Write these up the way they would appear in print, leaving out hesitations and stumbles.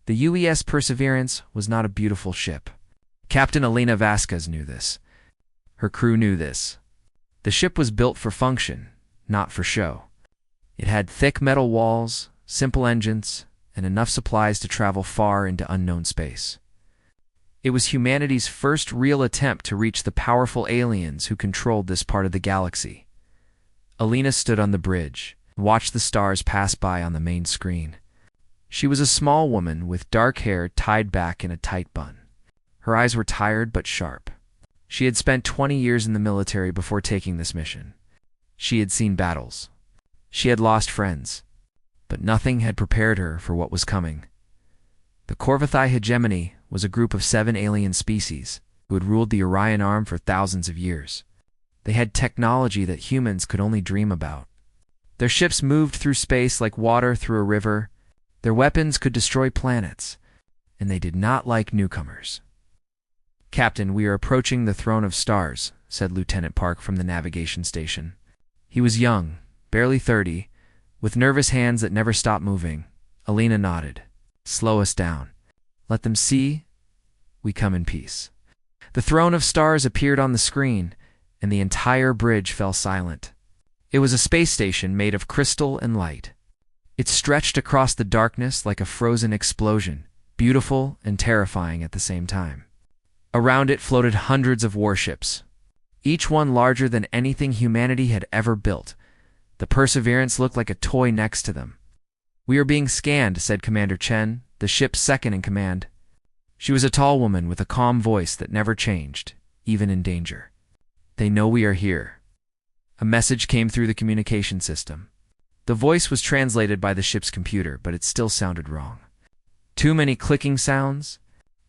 The UES Perseverance was not a beautiful ship. Captain Elena Vasquez knew this. Her crew knew this. The ship was built for function, not for show. It had thick metal walls, simple engines, and enough supplies to travel far into unknown space. It was humanity's first real attempt to reach the powerful aliens who controlled this part of the galaxy. Alina stood on the bridge and watched the stars pass by on the main screen. She was a small woman with dark hair tied back in a tight bun. Her eyes were tired but sharp. She had spent 20 years in the military before taking this mission. She had seen battles. She had lost friends. But nothing had prepared her for what was coming. The Corvathi hegemony was a group of 7 alien species who had ruled the Orion Arm for thousands of years. They had technology that humans could only dream about. Their ships moved through space like water through a river. Their weapons could destroy planets, and they did not like newcomers. "Captain, we are approaching the Throne of Stars," said Lieutenant Park from the navigation station. He was young, barely 30, with nervous hands that never stopped moving. Alina nodded. "Slow us down. Let them see we come in peace." The Throne of Stars appeared on the screen, and the entire bridge fell silent. It was a space station made of crystal and light. It stretched across the darkness like a frozen explosion, beautiful and terrifying at the same time. Around it floated hundreds of warships, each one larger than anything humanity had ever built. The Perseverance looked like a toy next to them. "We are being scanned," said Commander Chen, the ship's second in command. She was a tall woman with a calm voice that never changed, even in danger. "They know we are here." A message came through the communication system. The voice was translated by the ship's computer, but it still sounded wrong. Too many clicking sounds,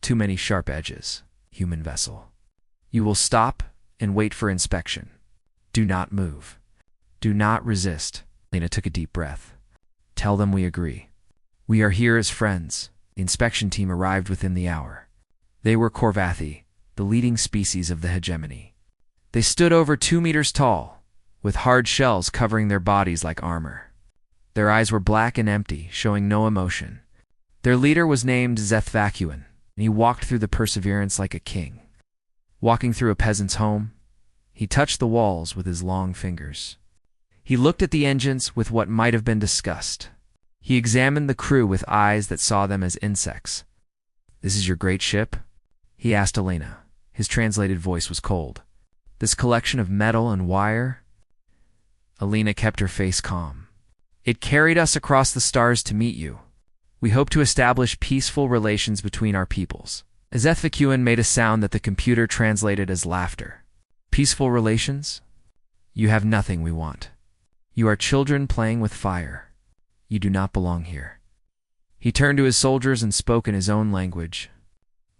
too many sharp edges. Human vessel. You will stop and wait for inspection. Do not move. Do not resist. Lena took a deep breath. Tell them we agree. We are here as friends. The inspection team arrived within the hour. They were Corvathi, the leading species of the hegemony. They stood over 2 meters tall, with hard shells covering their bodies like armor. Their eyes were black and empty, showing no emotion. Their leader was named Zethvacuan, and he walked through the Perseverance like a king. Walking through a peasant's home, he touched the walls with his long fingers. He looked at the engines with what might have been disgust. He examined the crew with eyes that saw them as insects. "This is your great ship?" he asked Elena. His translated voice was cold. "This collection of metal and wire?" Elena kept her face calm. "It carried us across the stars to meet you. We hope to establish peaceful relations between our peoples." Zethvacuan made a sound that the computer translated as laughter. "Peaceful relations? You have nothing we want. You are children playing with fire. You do not belong here." He turned to his soldiers and spoke in his own language.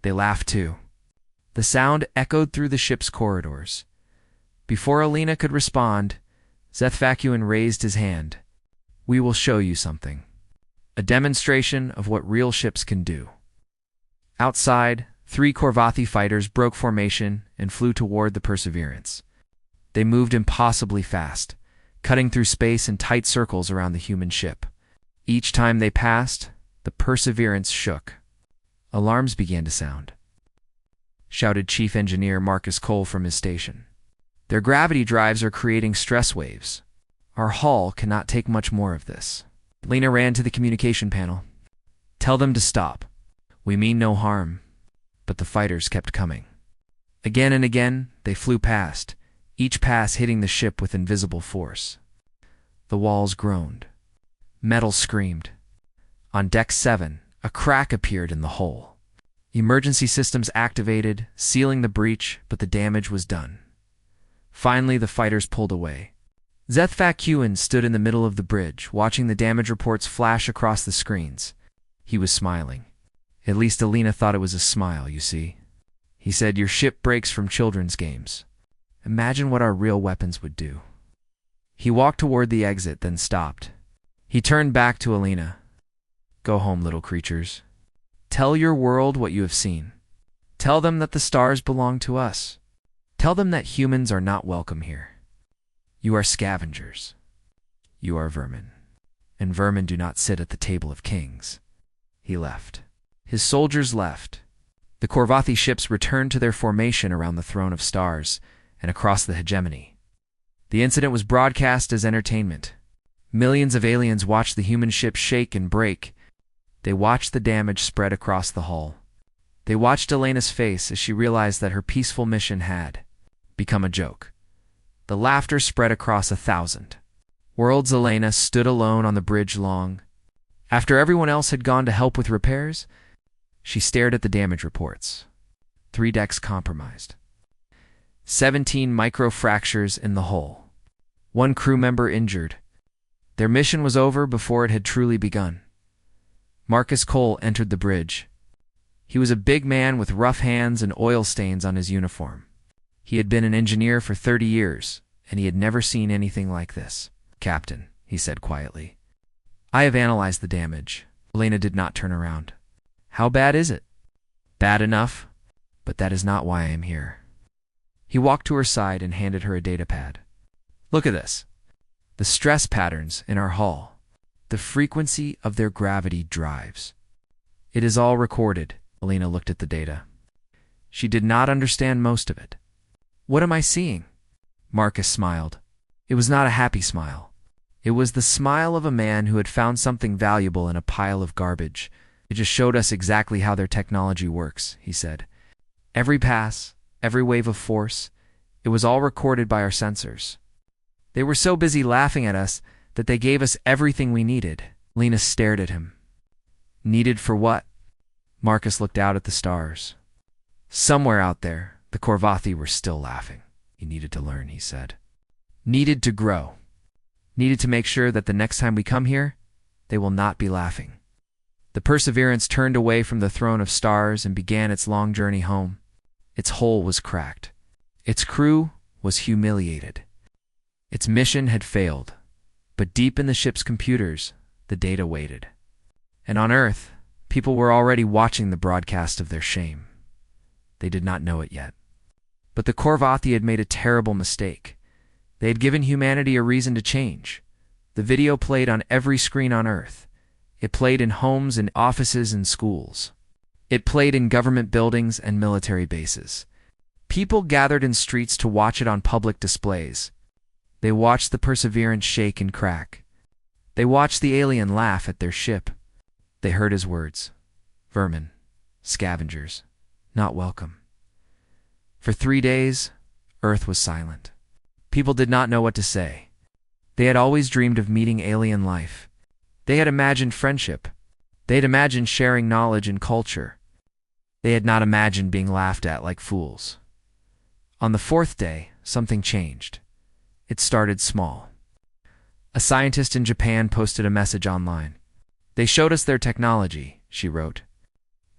They laughed too. The sound echoed through the ship's corridors. Before Elena could respond, Zethvacuan raised his hand. "We will show you something. A demonstration of what real ships can do." Outside, 3 Corvathi fighters broke formation and flew toward the Perseverance. They moved impossibly fast, cutting through space in tight circles around the human ship. Each time they passed, the Perseverance shook. Alarms began to sound, shouted Chief Engineer Marcus Cole from his station. "Their gravity drives are creating stress waves. Our hull cannot take much more of this." Lena ran to the communication panel. "Tell them to stop. We mean no harm." But the fighters kept coming. Again and again, they flew past, each pass hitting the ship with invisible force. The walls groaned. Metal screamed. On Deck 7, a crack appeared in the hull. Emergency systems activated, sealing the breach, but the damage was done. Finally, the fighters pulled away. Zethvacuan stood in the middle of the bridge, watching the damage reports flash across the screens. He was smiling. At least Elena thought it was a smile, you see. He said, "Your ship breaks from children's games. Imagine what our real weapons would do." He walked toward the exit, then stopped. He turned back to Elena. "Go home, little creatures. Tell your world what you have seen. Tell them that the stars belong to us. Tell them that humans are not welcome here. You are scavengers. You are vermin. And vermin do not sit at the table of kings." He left. His soldiers left. The Korvathi ships returned to their formation around the Throne of Stars and across the hegemony. The incident was broadcast as entertainment. Millions of aliens watched the human ship shake and break. They watched the damage spread across the hull. They watched Elena's face as she realized that her peaceful mission had become a joke. The laughter spread across 1,000 worlds. Elena stood alone on the bridge long. After everyone else had gone to help with repairs, she stared at the damage reports. 3 decks compromised. 17 micro-fractures in the hull. 1 crew member injured. Their mission was over before it had truly begun. Marcus Cole entered the bridge. He was a big man with rough hands and oil stains on his uniform. He had been an engineer for 30 years, and he had never seen anything like this. "Captain," he said quietly, "I have analyzed the damage." Elena did not turn around. "How bad is it?" "Bad enough, but that is not why I am here." He walked to her side and handed her a datapad. "Look at this. The stress patterns in our hull. The frequency of their gravity drives. It is all recorded." Elena looked at the data. She did not understand most of it. "What am I seeing?" Marcus smiled. It was not a happy smile. It was the smile of a man who had found something valuable in a pile of garbage. "It just showed us exactly how their technology works," he said. "Every pass, every wave of force, it was all recorded by our sensors. They were so busy laughing at us that they gave us everything we needed." Lena stared at him. "Needed for what?" Marcus looked out at the stars. Somewhere out there, the Korvathi were still laughing. "You needed to learn," he said. "Needed to grow. Needed to make sure that the next time we come here, they will not be laughing." The Perseverance turned away from the Throne of Stars and began its long journey home. Its hull was cracked. Its crew was humiliated. Its mission had failed, but deep in the ship's computers, the data waited. And on Earth, people were already watching the broadcast of their shame. They did not know it yet. But the Korvathi had made a terrible mistake. They had given humanity a reason to change. The video played on every screen on Earth. It played in homes and offices and schools. It played in government buildings and military bases. People gathered in streets to watch it on public displays. They watched the Perseverance shake and crack. They watched the alien laugh at their ship. They heard his words. "Vermin, scavengers, not welcome." For 3 days, Earth was silent. People did not know what to say. They had always dreamed of meeting alien life. They had imagined friendship. They had imagined sharing knowledge and culture. They had not imagined being laughed at like fools. On the 4th day, something changed. It started small. A scientist in Japan posted a message online. "They showed us their technology," she wrote.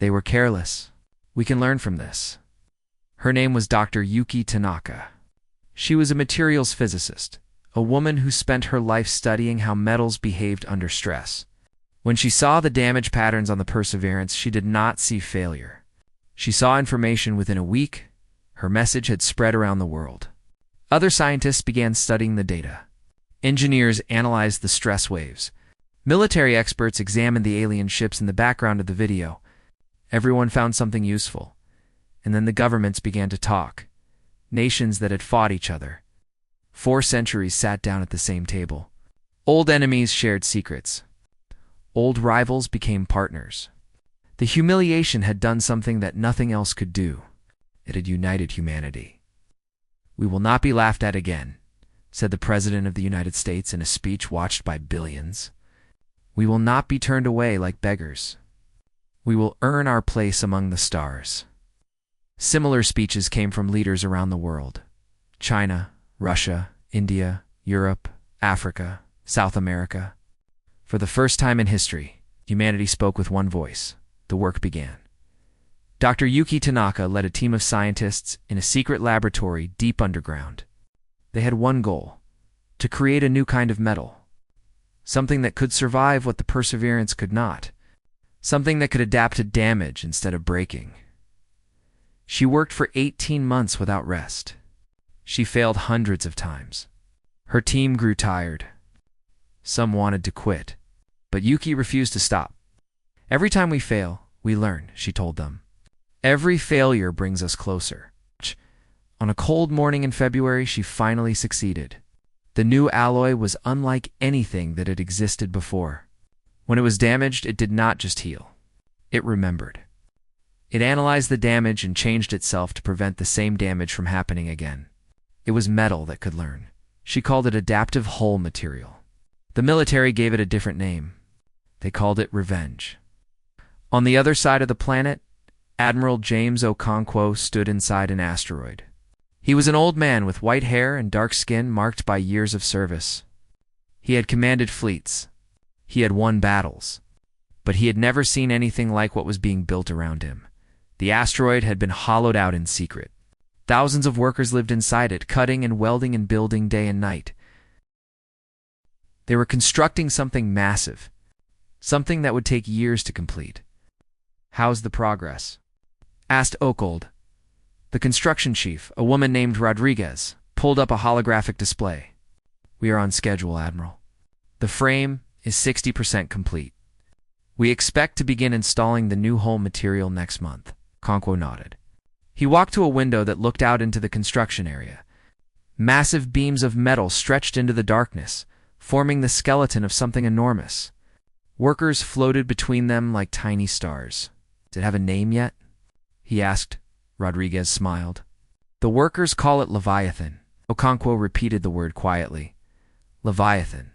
"They were careless. We can learn from this." Her name was Dr. Yuki Tanaka. She was a materials physicist, a woman who spent her life studying how metals behaved under stress. When she saw the damage patterns on the Perseverance, she did not see failure. She saw information. Within a week, her message had spread around the world. Other scientists began studying the data. Engineers analyzed the stress waves. Military experts examined the alien ships in the background of the video. Everyone found something useful. And then the governments began to talk. Nations that had fought each other. 4 centuries sat down at the same table. Old enemies shared secrets. Old rivals became partners. The humiliation had done something that nothing else could do. It had united humanity. "We will not be laughed at again," said the President of the United States in a speech watched by billions. "We will not be turned away like beggars. We will earn our place among the stars." Similar speeches came from leaders around the world. China, Russia, India, Europe, Africa, South America. For the first time in history, humanity spoke with one voice. The work began. Dr. Yuki Tanaka led a team of scientists in a secret laboratory deep underground. They had one goal: to create a new kind of metal. Something that could survive what the Perseverance could not. Something that could adapt to damage instead of breaking. She worked for 18 months without rest. She failed hundreds of times. Her team grew tired. Some wanted to quit, but Yuki refused to stop. "Every time we fail, We learn, she told them. Every failure brings us closer. On a cold morning in February, she finally succeeded. The new alloy was unlike anything that had existed before. When it was damaged, it did not just heal. It remembered. It analyzed the damage and changed itself to prevent the same damage from happening again. It was metal that could learn. She called it adaptive hull material. The military gave it a different name. They called it Revenge. On the other side of the planet, Admiral James Okonkwo stood inside an asteroid. He was an old man with white hair and dark skin marked by years of service. He had commanded fleets. He had won battles. But he had never seen anything like what was being built around him. The asteroid had been hollowed out in secret. Thousands of workers lived inside it, cutting and welding and building day and night. They were constructing something massive, something that would take years to complete. "How's the progress?" asked Okold. The construction chief, a woman named Rodriguez, pulled up a holographic display. "We are on schedule, Admiral. The frame is 60% complete. We expect to begin installing the new hull material next month." Okonkwo nodded. He walked to a window that looked out into the construction area. Massive beams of metal stretched into the darkness, forming the skeleton of something enormous. Workers floated between them like tiny stars. "Does it have a name yet?" he asked. Rodriguez smiled. "The workers call it Leviathan." Okonkwo repeated the word quietly. Leviathan,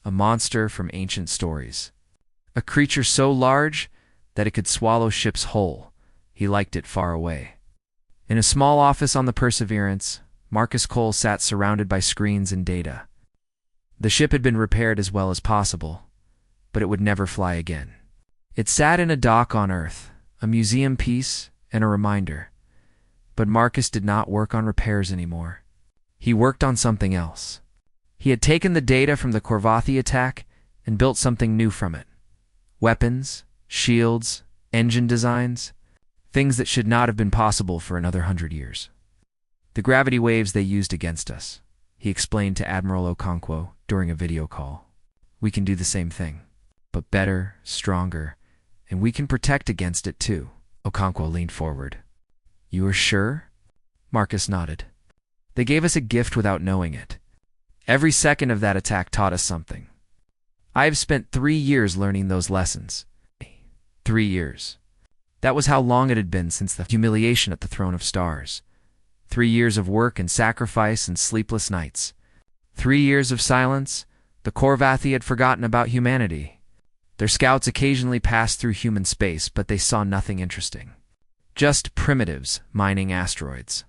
a monster from ancient stories. A creature so large that it could swallow ships whole. He liked it far away. In a small office on the Perseverance, Marcus Cole sat surrounded by screens and data. The ship had been repaired as well as possible, but it would never fly again. It sat in a dock on Earth, a museum piece and a reminder. But Marcus did not work on repairs anymore. He worked on something else. He had taken the data from the Korvathi attack and built something new from it. Weapons, shields, engine designs, things that should not have been possible for another 100 years. "The gravity waves they used against us," he explained to Admiral Okonkwo during a video call. "We can do the same thing, but better, stronger, and we can protect against it too." Okonkwo leaned forward. "You are sure?" Marcus nodded. "They gave us a gift without knowing it. Every second of that attack taught us something. I have spent 3 years learning those lessons. 3 years. That was how long it had been since the humiliation at the Throne of Stars. 3 years of work and sacrifice and sleepless nights. 3 years of silence. The Korvathi had forgotten about humanity. Their scouts occasionally passed through human space, but they saw nothing interesting. Just primitives mining asteroids.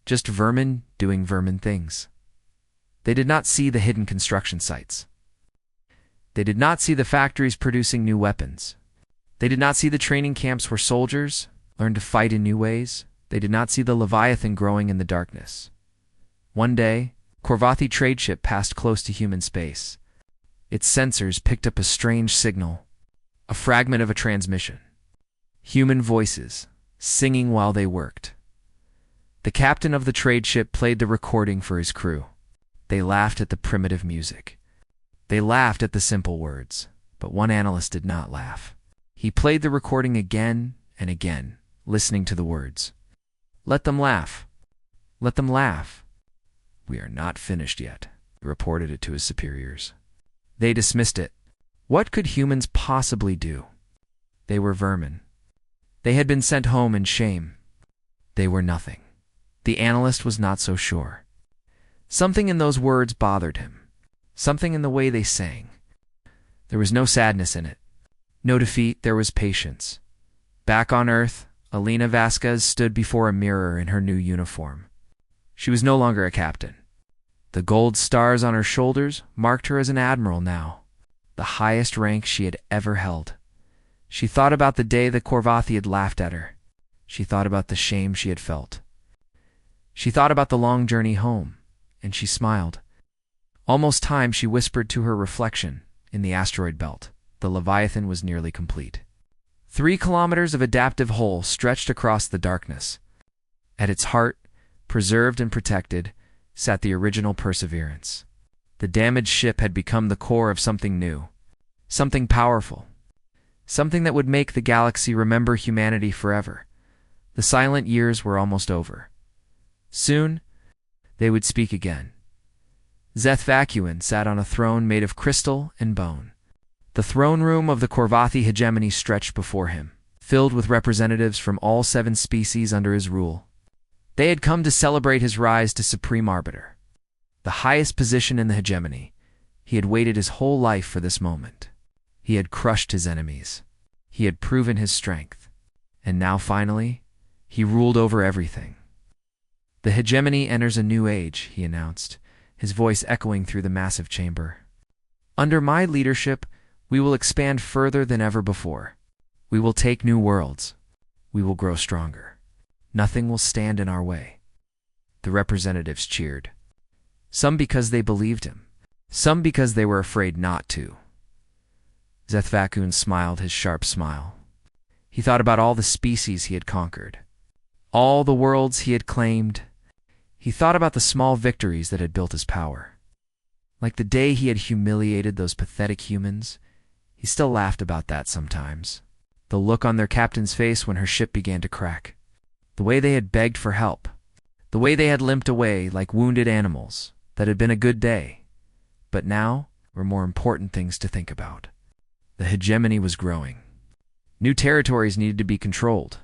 Just vermin doing vermin things. They did not see the hidden construction sites. They did not see the factories producing new weapons. They did not see the training camps where soldiers learned to fight in new ways. They did not see the Leviathan growing in the darkness. One day, Korvathi trade ship passed close to human space. Its sensors picked up a strange signal, a fragment of a transmission. Human voices, singing while they worked. The captain of the trade ship played the recording for his crew. They laughed at the primitive music. They laughed at the simple words, but one analyst did not laugh. He played the recording again and again, listening to the words. "Let them laugh. Let them laugh." "We are not finished yet," he reported it to his superiors. They dismissed it. What could humans possibly do? They were vermin. They had been sent home in shame. They were nothing. The analyst was not so sure. Something in those words bothered him. Something in the way they sang. There was no sadness in it. No defeat, there was patience. Back on Earth, Alina Vasquez stood before a mirror in her new uniform. She was no longer a captain. The gold stars on her shoulders marked her as an admiral now, the highest rank she had ever held. She thought about the day the Korvathi had laughed at her. She thought about the shame she had felt. She thought about the long journey home, and she smiled. Almost time, she whispered to her reflection in the asteroid belt. The Leviathan was nearly complete. 3 kilometers of adaptive hull stretched across the darkness. At its heart, preserved and protected, sat the original Perseverance. The damaged ship had become the core of something new, something powerful. something that would make the galaxy remember humanity forever. The silent years were almost over. Soon, they would speak again. Zeth Vacuin sat on a throne made of crystal and bone. The throne room of the Korvathi hegemony stretched before him, filled with representatives from all 7 species under his rule. They had come to celebrate his rise to supreme arbiter, the highest position in the hegemony. He had waited his whole life for this moment. He had crushed his enemies. He had proven his strength. And now, finally, he ruled over everything. The hegemony enters a new age, he announced, his voice echoing through the massive chamber. Under my leadership, we will expand further than ever before. We will take new worlds. We will grow stronger. Nothing will stand in our way. The representatives cheered. Some because they believed him. Some because they were afraid not to. Zeth Vacuin smiled his sharp smile. He thought about all the species he had conquered, all the worlds he had claimed. He thought about the small victories that had built his power. Like the day he had humiliated those pathetic humans, he still laughed about that sometimes. The look on their captain's face when her ship began to crack. The way they had begged for help. The way they had limped away like wounded animals. That had been a good day. But now were more important things to think about. The hegemony was growing. New territories needed to be controlled.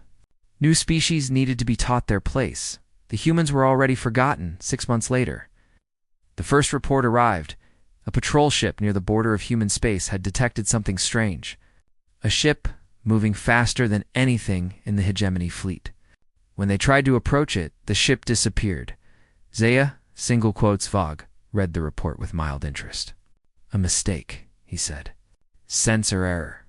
New species needed to be taught their place. The humans were already forgotten 6 months later. The first report arrived. A patrol ship near the border of human space had detected something strange. A ship moving faster than anything in the hegemony fleet. When they tried to approach it, the ship disappeared. Zaya, single quotes Vog, read the report with mild interest. A mistake, he said. Sensor error.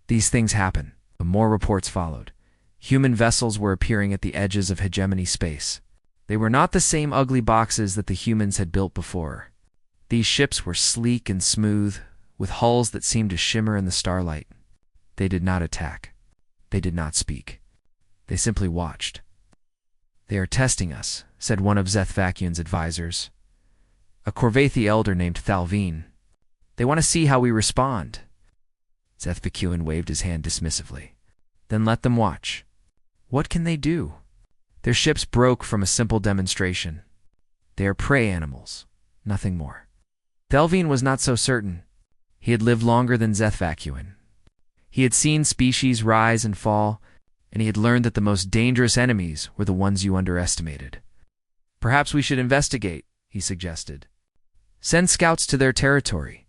These things happen. More reports followed. Human vessels were appearing at the edges of hegemony space. They were not the same ugly boxes that the humans had built before. These ships were sleek and smooth, with hulls that seemed to shimmer in the starlight. They did not attack. They did not speak. They simply watched. They are testing us, said one of Zeth Vacuin's advisors. A Korvathi elder named Thalvine. They want to see how we respond. Zeth Vacuin waved his hand dismissively. Then let them watch. What can they do? Their ships broke from a simple demonstration. They are prey animals, nothing more. Thalvine was not so certain. He had lived longer than Zeth Vacuin. He had seen species rise and fall, and he had learned that the most dangerous enemies were the ones you underestimated. Perhaps we should investigate, he suggested. Send scouts to their territory.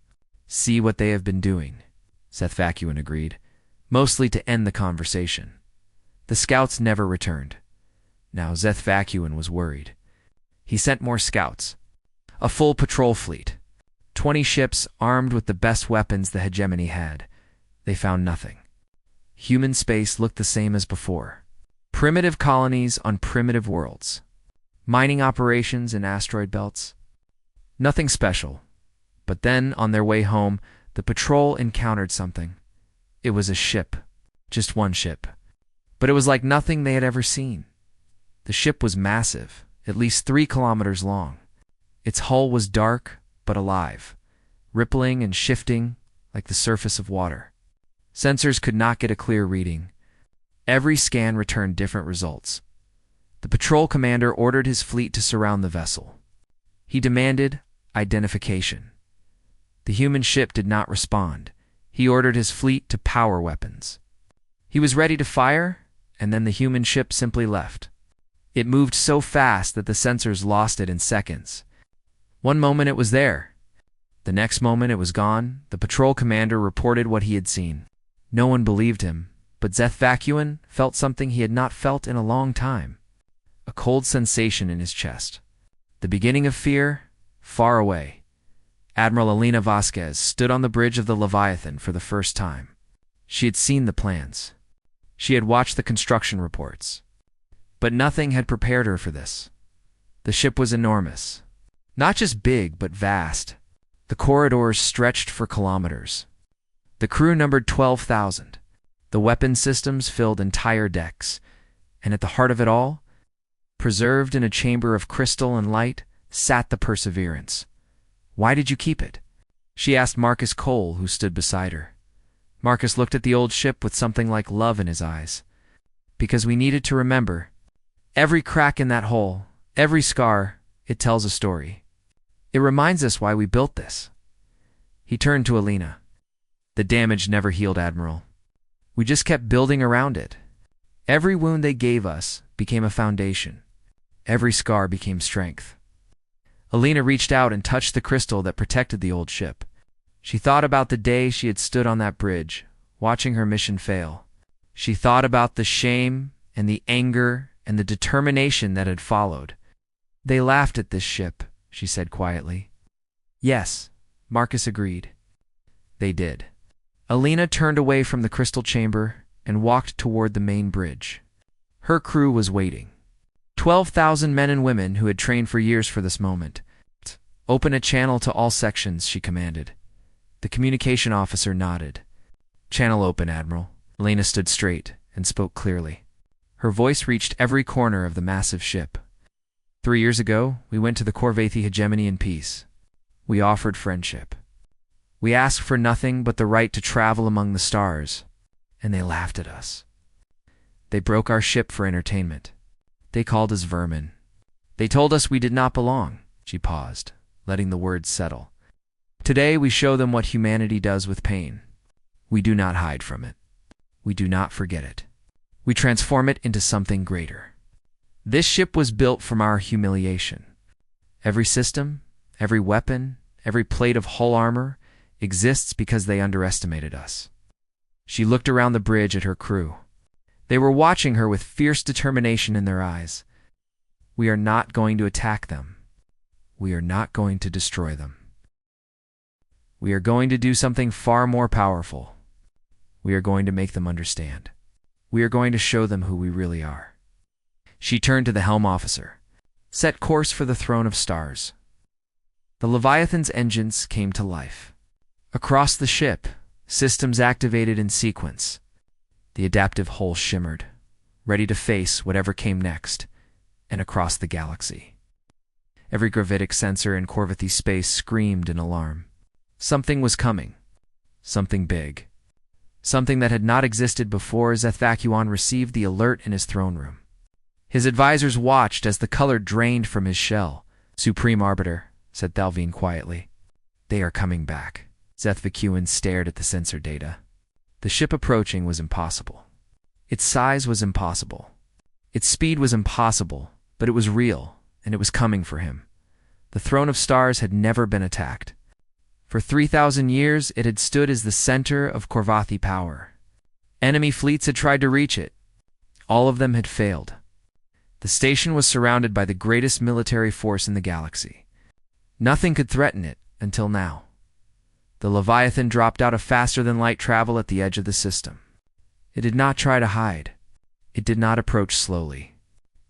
See what they have been doing. Zeth Vacuin agreed, mostly to end the conversation. The scouts never returned. Now Zeth Vacuin was worried. He sent more scouts. A full patrol fleet. 20 ships armed with the best weapons the hegemony had. They found nothing. Human space looked the same as before. Primitive colonies on primitive worlds. Mining operations in asteroid belts. Nothing special. But then, on their way home, the patrol encountered something. It was a ship. Just one ship. But it was like nothing they had ever seen. The ship was massive, at least 3 kilometers long. Its hull was dark, but alive, rippling and shifting like the surface of water. Sensors could not get a clear reading. Every scan returned different results. The patrol commander ordered his fleet to surround the vessel. He demanded identification. The human ship did not respond. He ordered his fleet to power weapons. He was ready to fire, and then the human ship simply left. It moved so fast that the sensors lost it in seconds. One moment it was there. The next moment it was gone. The patrol commander reported what he had seen. No one believed him, but Zeth Vacuin felt something he had not felt in a long time. A cold sensation in his chest. The beginning of fear, far away. Admiral Elena Vasquez stood on the bridge of the Leviathan for the first time. She had seen the plans. She had watched the construction reports. But nothing had prepared her for this. The ship was enormous. Not just big, but vast. The corridors stretched for kilometers. The crew numbered 12,000. The weapon systems filled entire decks. And at the heart of it all, preserved in a chamber of crystal and light, sat the Perseverance. Why did you keep it? She asked Marcus Cole, who stood beside her. Marcus looked at the old ship with something like love in his eyes. Because we needed to remember. Every crack in that hull, every scar, it tells a story. It reminds us why we built this. He turned to Alina. The damage never healed, Admiral. We just kept building around it. Every wound they gave us became a foundation. Every scar became strength. Alina reached out and touched the crystal that protected the old ship. She thought about the day she had stood on that bridge, watching her mission fail. She thought about the shame and the anger and the determination that had followed. They laughed at this ship, she said quietly. Yes, Marcus agreed. They did. Alina turned away from the crystal chamber and walked toward the main bridge. Her crew was waiting. 12,000 men and women who had trained for years for this moment. Open a channel to all sections, she commanded. The communication officer nodded. Channel open, Admiral. Alina stood straight and spoke clearly. Her voice reached every corner of the massive ship. 3 years ago, we went to the Corvathi hegemony in peace. We offered friendship. We asked for nothing but the right to travel among the stars, and they laughed at us. They broke our ship for entertainment. They called us vermin. They told us we did not belong. She paused, letting the words settle. Today we show them what humanity does with pain. We do not hide from it. We do not forget it. We transform it into something greater. This ship was built from our humiliation. Every system, every weapon, every plate of hull armor exists because they underestimated us. She looked around the bridge at her crew. They were watching her with fierce determination in their eyes. We are not going to attack them. We are not going to destroy them. We are going to do something far more powerful. We are going to make them understand. We are going to show them who we really are. She turned to the helm officer. Set course for the throne of stars. The Leviathan's engines came to life. Across the ship, systems activated in sequence. The adaptive hull shimmered, ready to face whatever came next, and across the galaxy. Every gravitic sensor in Corvathi space screamed in alarm. Something was coming. Something big. Something that had not existed before Zethvacuon received the alert in his throne room. His advisors watched as the color drained from his shell. Supreme Arbiter, said Thalvine quietly. They are coming back. Zethvacuon stared at the sensor data. The ship approaching was impossible. Its size was impossible. Its speed was impossible, but it was real, and it was coming for him. The throne of stars had never been attacked. For 3,000 years, it had stood as the center of Corvathi power. Enemy fleets had tried to reach it. All of them had failed. The station was surrounded by the greatest military force in the galaxy. Nothing could threaten it until now. The Leviathan dropped out of faster-than-light travel at the edge of the system. It did not try to hide. It did not approach slowly.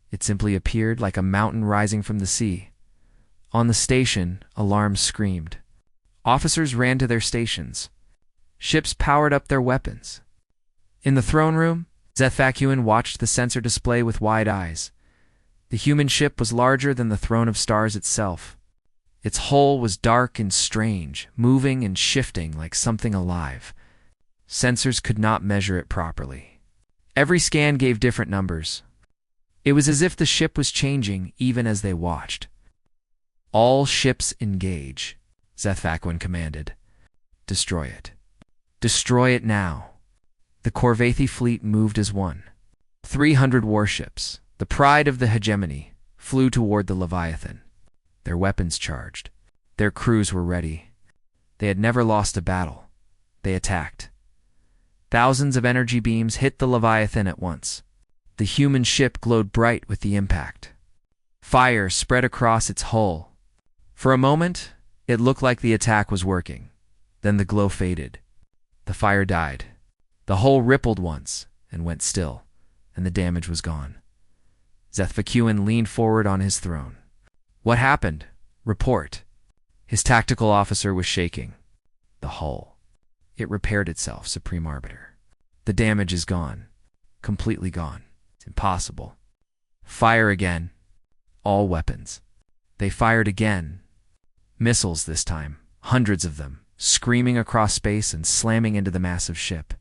It simply appeared like a mountain rising from the sea. On the station, alarms screamed. Officers ran to their stations. Ships powered up their weapons. In the throne room, Zethvacuon watched the sensor display with wide eyes. The human ship was larger than the throne of stars itself. Its hull was dark and strange, moving and shifting like something alive. Sensors could not measure it properly. Every scan gave different numbers. It was as if the ship was changing even as they watched. All ships engage, Zethvacuon commanded. Destroy it. Destroy it now. The Corvathi fleet moved as one. 300 warships, the pride of the hegemony, flew toward the Leviathan. Their weapons charged. Their crews were ready. They had never lost a battle. They attacked. Thousands of energy beams hit the Leviathan at once. The human ship glowed bright with the impact. Fire spread across its hull. For a moment, it looked like the attack was working. Then the glow faded. The fire died. The hull rippled once and went still, and the damage was gone. Zethvacuon leaned forward on his throne. What happened? Report. His tactical officer was shaking. The hull. It repaired itself, Supreme Arbiter. The damage is gone. Completely gone. It's impossible. Fire again. All weapons. They fired again. Missiles this time. Hundreds of them. screaming across space and slamming into the massive ship.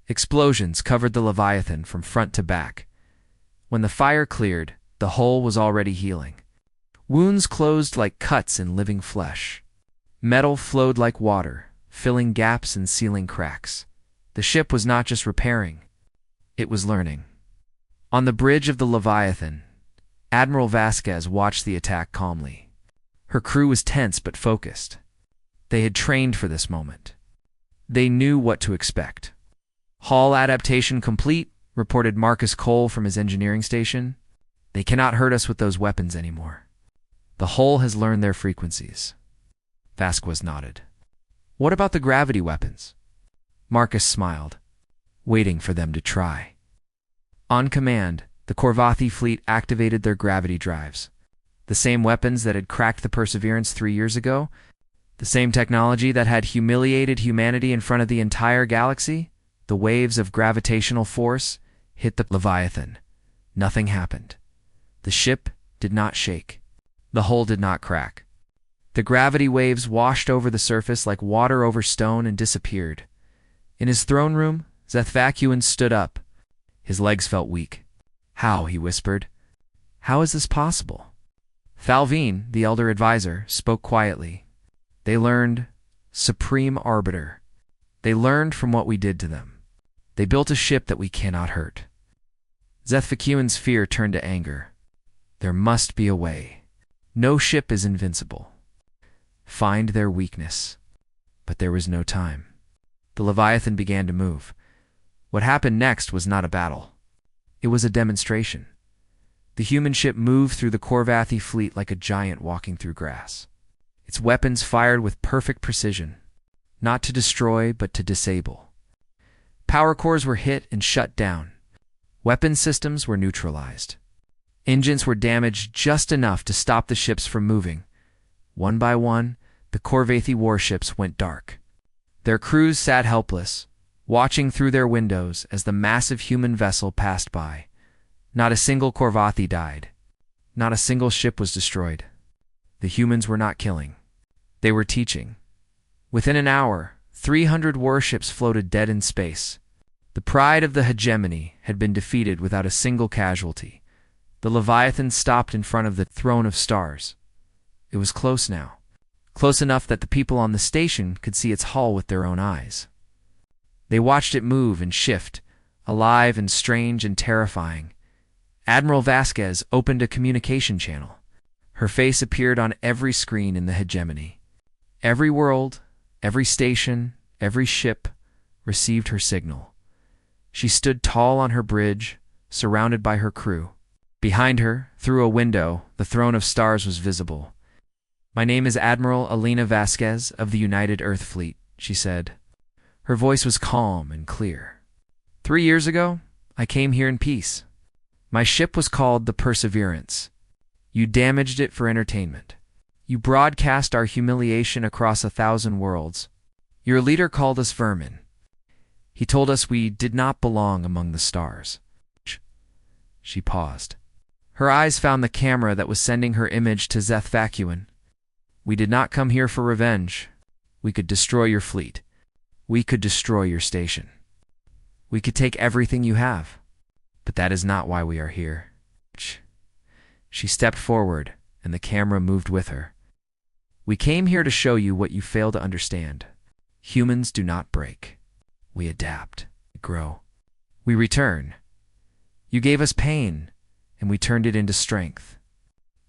Explosions covered the Leviathan from front to back. When the fire cleared, the hull was already healing. Wounds closed like cuts in living flesh. Metal flowed like water, filling gaps and sealing cracks. The ship was not just repairing, it was learning. On the bridge of the Leviathan, Admiral Vasquez watched the attack calmly. Her crew was tense but focused. They had trained for this moment. They knew what to expect. "Hull adaptation complete," reported Marcus Cole from his engineering station. "They cannot hurt us with those weapons anymore. The hull has learned their frequencies." Vasquez nodded. "What about the gravity weapons?" Marcus smiled, waiting for them to try. On command, the Corvathi fleet activated their gravity drives. The same weapons that had cracked the Perseverance 3 years ago, the same technology that had humiliated humanity in front of the entire galaxy. The waves of gravitational force hit the Leviathan. Nothing happened. The ship did not shake. The hull did not crack. The gravity waves washed over the surface like water over stone and disappeared. In his throne room, Zethvacuin stood up. His legs felt weak. "How?" he whispered. "How is this possible?" Thalvine, the elder advisor, spoke quietly. "They learned, Supreme Arbiter. They learned from what we did to them. They built a ship that we cannot hurt." Zethvacuin's fear turned to anger. There must be a way. No ship is invincible. Find their weakness. But there was no time. The Leviathan began to move. What happened next was not a battle. It was a demonstration. The human ship moved through the Corvathi fleet like a giant walking through grass. Its weapons fired with perfect precision, not to destroy but to disable. Power cores were hit and shut down. Weapon systems were neutralized. Engines were damaged just enough to stop the ships from moving. One by one, the Corvathi warships went dark. Their crews sat helpless, watching through their windows as the massive human vessel passed by. Not a single Corvathi died. Not a single ship was destroyed. The humans were not killing. They were teaching. Within an hour, 300 warships floated dead in space. The pride of the hegemony had been defeated without a single casualty. The Leviathan stopped in front of the throne of stars. It was close now. Close enough that the people on the station could see its hull with their own eyes. They watched it move and shift, alive and strange and terrifying. Admiral Vasquez opened a communication channel. Her face appeared on every screen in the hegemony. Every world, every station, every ship received her signal. She stood tall on her bridge, surrounded by her crew. Behind her, through a window, the throne of stars was visible. "My name is Admiral Elena Vasquez of the United Earth Fleet," she said. Her voice was calm and clear. 3 years ago, I came here in peace. My ship was called the Perseverance. You damaged it for entertainment. You broadcast our humiliation across 1,000 worlds. Your leader called us vermin. He told us we did not belong among the stars." She paused. Her eyes found the camera that was sending her image to Zethvacuin. "We did not come here for revenge. We could destroy your fleet. We could destroy your station. We could take everything you have. But that is not why we are here." She stepped forward, and the camera moved with her. "We came here to show you what you fail to understand. Humans do not break. We adapt, grow. We return. You gave us pain, and we turned it into strength.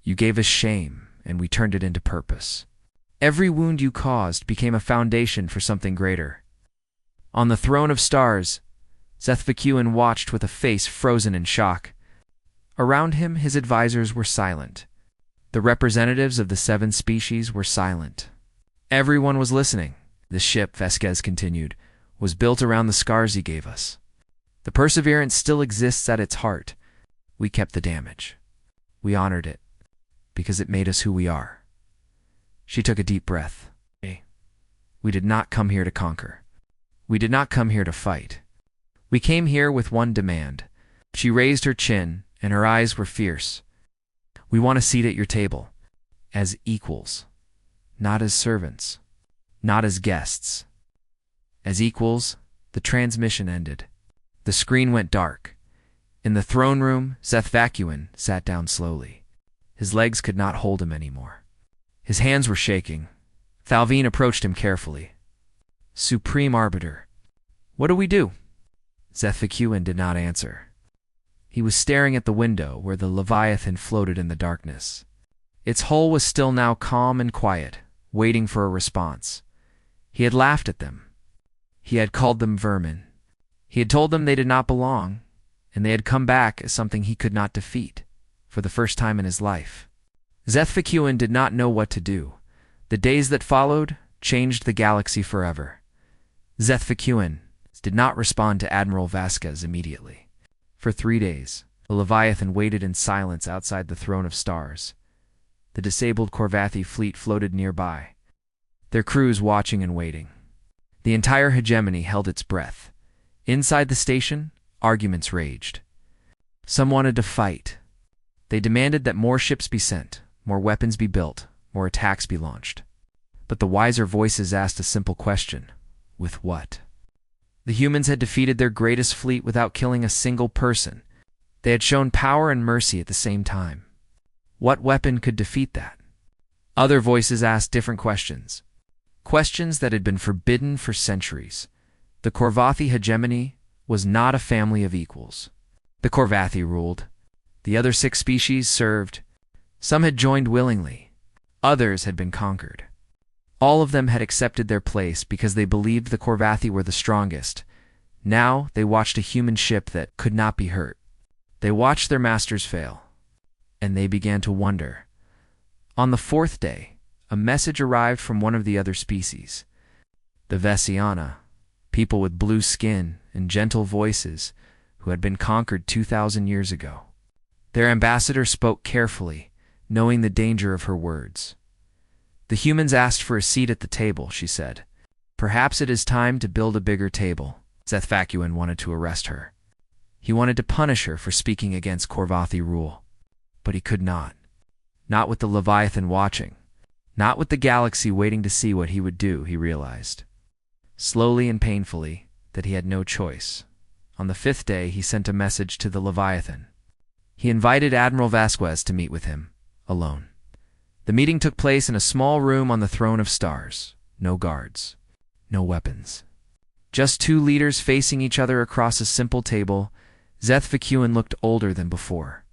You gave us shame, and we turned it into purpose. Every wound you caused became a foundation for something greater." On the throne of stars, Zethvacuin watched with a face frozen in shock. Around him, his advisors were silent. The representatives of the 7 species were silent. Everyone was listening. "The ship," Vasquez continued, "was built around the scars he gave us. The Perseverance still exists at its heart. We kept the damage. We honored it, because it made us who we are." She took a deep breath. "We did not come here to conquer. We did not come here to fight. We came here with one demand." She raised her chin, and her eyes were fierce. "We want a seat at your table, as equals, not as servants. not as guests. As equals, the transmission ended. The screen went dark. In the throne room, Seth Vacuin sat down slowly. His legs could not hold him anymore. His hands were shaking. Thalvine approached him carefully. Supreme Arbiter, what do we do? Seth Vacuin did not answer. He was staring at the window where the Leviathan floated in the darkness. Its hull was still now calm and quiet, waiting for a response. He had laughed at them. He had called them vermin. He had told them they did not belong, and they had come back as something he could not defeat, for the first time in his life. Seth Vacuin did not know what to do. The days that followed changed the galaxy forever. Seth Vacuin did not respond to Admiral Vasquez immediately. For 3 days, the Leviathan waited in silence outside the Throne of Stars. The disabled Corvathi fleet floated nearby, their crews watching and waiting. The entire hegemony held its breath. Inside the station, arguments raged. Some wanted to fight. They demanded that more ships be sent, more weapons be built, more attacks be launched. But the wiser voices asked a simple question: with what? The humans had defeated their greatest fleet without killing a single person. They had shown power and mercy at the same time. What weapon could defeat that? Other voices asked different questions. Questions that had been forbidden for centuries. The Corvathi hegemony was not a family of equals. The Corvathi ruled. The other 6 species served. Some had joined willingly. Others had been conquered. All of them had accepted their place because they believed the Corvathi were the strongest. Now they watched a human ship that could not be hurt. They watched their masters fail. And they began to wonder. On the 4th day, a message arrived from one of the other species. The Vesiana, people with blue skin and gentle voices who had been conquered 2,000 years ago. Their ambassador spoke carefully, knowing the danger of her words. The humans asked for a seat at the table, she said. Perhaps it is time to build a bigger table. Seth Vacuin wanted to arrest her. He wanted to punish her for speaking against Corvathi rule. But he could not. Not with the Leviathan watching. Not with the galaxy waiting to see what he would do, he realized. Slowly and painfully, that he had no choice. On the 5th day, he sent a message to the Leviathan. He invited Admiral Vasquez to meet with him, alone. The meeting took place in a small room on the Throne of Stars. No guards. No weapons. Just 2 leaders facing each other across a simple table. Seth Vacuin looked older than before.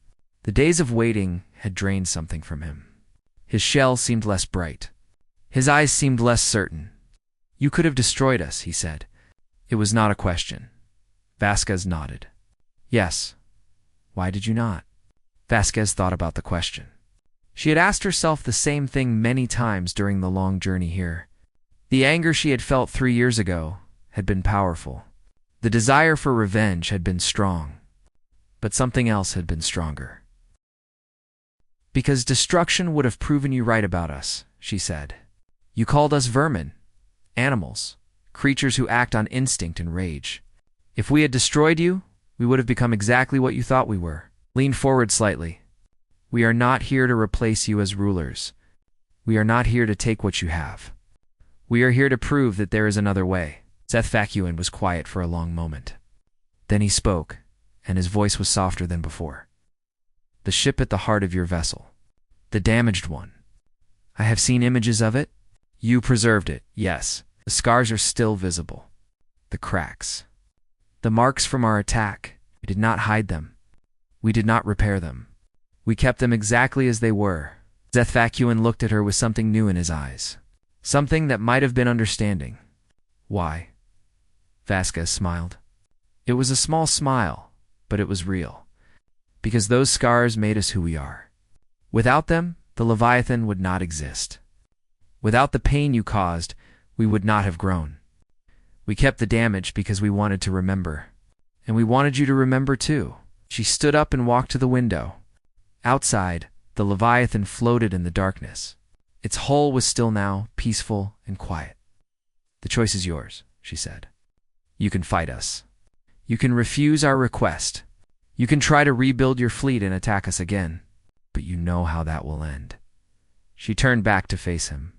The days of waiting had drained something from him. His shell seemed less bright. His eyes seemed less certain. You could have destroyed us, he said. It was not a question. Vasquez nodded. Yes. Why did you not? Vasquez thought about the question. She had asked herself the same thing many times during the long journey here. The anger she had felt 3 years ago had been powerful. The desire for revenge had been strong. But something else had been stronger. Because destruction would have proven you right about us, she said. You called us vermin, animals, creatures who act on instinct and rage. If we had destroyed you, we would have become exactly what you thought we were. Lean forward slightly. We are not here to replace you as rulers. We are not here to take what you have. We are here to prove that there is another way. Seth Vacuin was quiet for a long moment. Then he spoke, and his voice was softer than before. The ship at the heart of your vessel. The damaged one. I have seen images of it. You preserved it, yes. The scars are still visible. The cracks. The marks from our attack. We did not hide them. We did not repair them. We kept them exactly as they were. Seth Vacuin looked at her with something new in his eyes. Something that might have been understanding. Why? Vasquez smiled. It was a small smile, but it was real. Because those scars made us who we are. Without them, the Leviathan would not exist. Without the pain you caused, we would not have grown. We kept the damage because we wanted to remember. And we wanted you to remember too. She stood up and walked to the window. Outside, the Leviathan floated in the darkness. Its hull was still now, peaceful and quiet. The choice is yours, she said. You can fight us. You can refuse our request. You can try to rebuild your fleet and attack us again. But you know how that will end. She turned back to face him.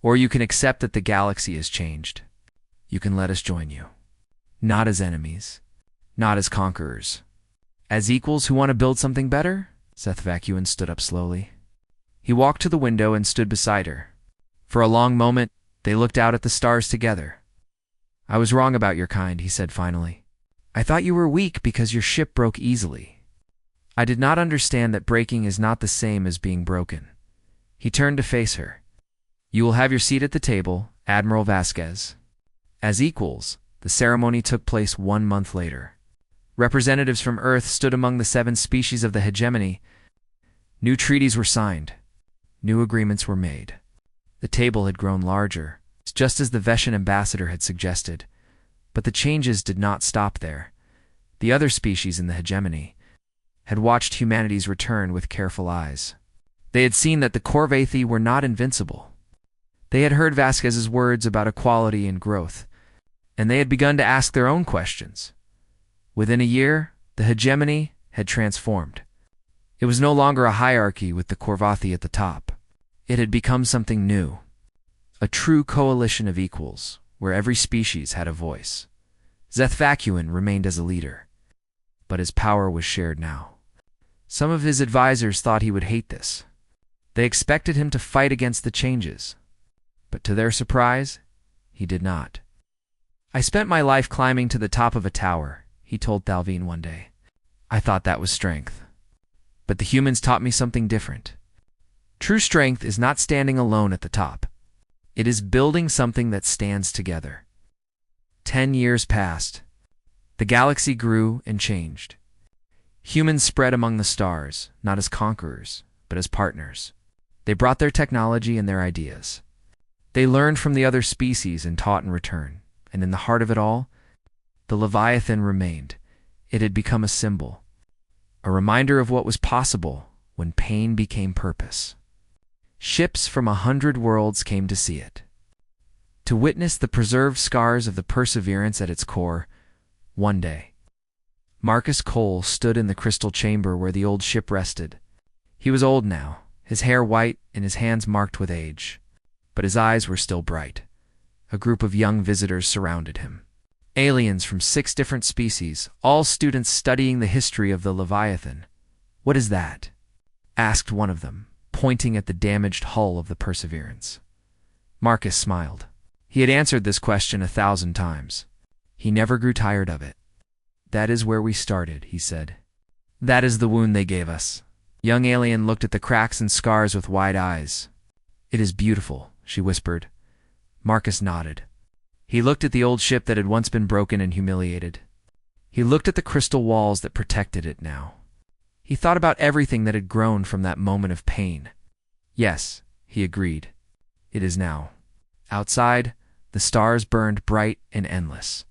Or you can accept that the galaxy has changed. You can let us join you. Not as enemies. Not as conquerors. As equals who want to build something better? Seth Vacuin stood up slowly. He walked to the window and stood beside her. For a long moment, they looked out at the stars together. I was wrong about your kind, he said finally. I thought you were weak because your ship broke easily. I did not understand that breaking is not the same as being broken. He turned to face her. You will have your seat at the table, Admiral Vasquez. As equals, the ceremony took place 1 month later. Representatives from Earth stood among the 7 species of the hegemony. New treaties were signed. New agreements were made. The table had grown larger, just as the Veshan ambassador had suggested. But the changes did not stop there. The other species in the hegemony had watched humanity's return with careful eyes. They had seen that the Corvathi were not invincible. They had heard Vasquez's words about equality and growth, and they had begun to ask their own questions. Within a year, the hegemony had transformed. It was no longer a hierarchy with the Corvathi at the top. It had become something new, a true coalition of equals, where every species had a voice. Seth Vacuin remained as a leader, but his power was shared now. Some of his advisors thought he would hate this. They expected him to fight against the changes, but to their surprise, he did not. I spent my life climbing to the top of a tower, he told Thalvine one day. I thought that was strength. But the humans taught me something different. True strength is not standing alone at the top. It is building something that stands together. 10 years passed. The galaxy grew and changed. Humans spread among the stars, not as conquerors, but as partners. They brought their technology and their ideas. They learned from the other species and taught in return. And in the heart of it all, the Leviathan remained. It had become a symbol, a reminder of what was possible when pain became purpose. Ships from 100 worlds came to see it, to witness the preserved scars of the perseverance at its core. One day, Marcus Cole stood in the crystal chamber where the old ship rested. He was old now, his hair white and his hands marked with age, but his eyes were still bright. A group of young visitors surrounded him. Aliens from 6 different species, all students studying the history of the Leviathan. What is that? Asked one of them, pointing at the damaged hull of the Perseverance. Marcus smiled. He had answered this question 1,000 times. He never grew tired of it. That is where we started, he said. That is the wound they gave us. Young alien looked at the cracks and scars with wide eyes. It is beautiful, she whispered. Marcus nodded. He looked at the old ship that had once been broken and humiliated. He looked at the crystal walls that protected it now. He thought about everything that had grown from that moment of pain. Yes, he agreed. It is now. Outside, the stars burned bright and endless.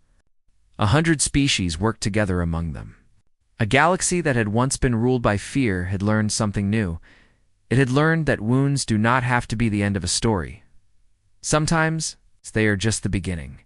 100 species worked together among them. A galaxy that had once been ruled by fear had learned something new. It had learned that wounds do not have to be the end of a story. Sometimes they are just the beginning.